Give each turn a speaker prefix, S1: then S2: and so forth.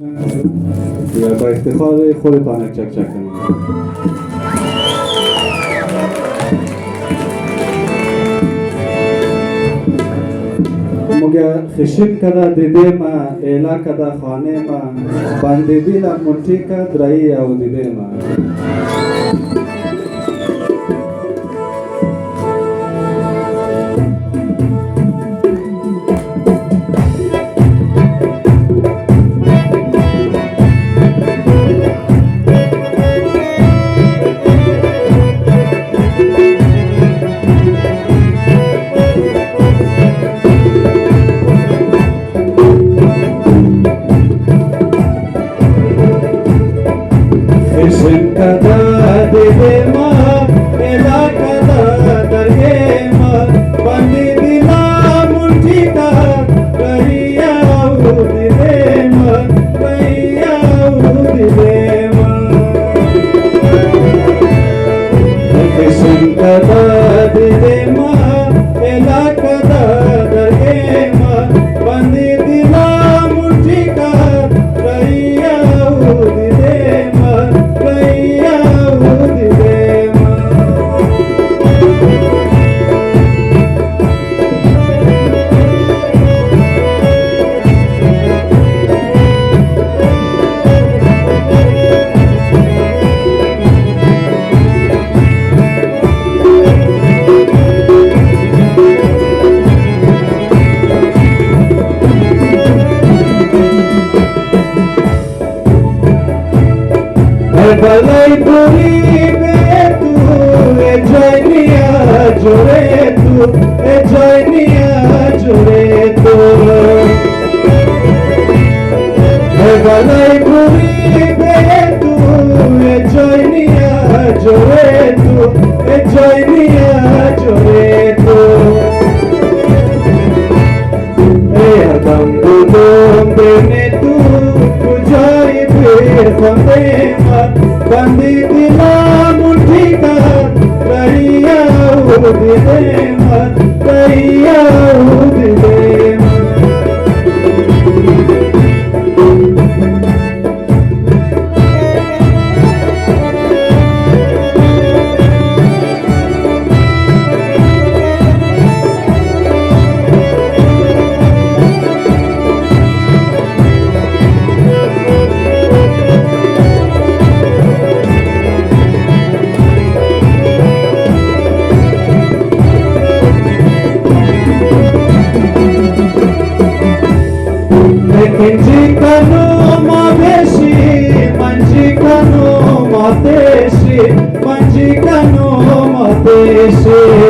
S1: و با افتخار خودتان چک چک کنید. مگه خشک کده دیده ما ایلا کده خانه ما باندې دی لا منټی کا درای او دیده ما kada dede ma ela kada darge ma bandi dila munti ka kaiya udide ma kaiya udide ma kisan kada dede ma ela kada darge ma bandi dila munti ka kaiya udide ma balai puri be tu e joinia jore tu e joinia jore tu balai puri be tu e joinia jore tu e joinia jore tu e adam dum bene tu pujai phir khande bandi dila munti ka kaiya udide ma kaiya udide Manjikano mabeshi, manjikano mateshi, manjikano mateshi.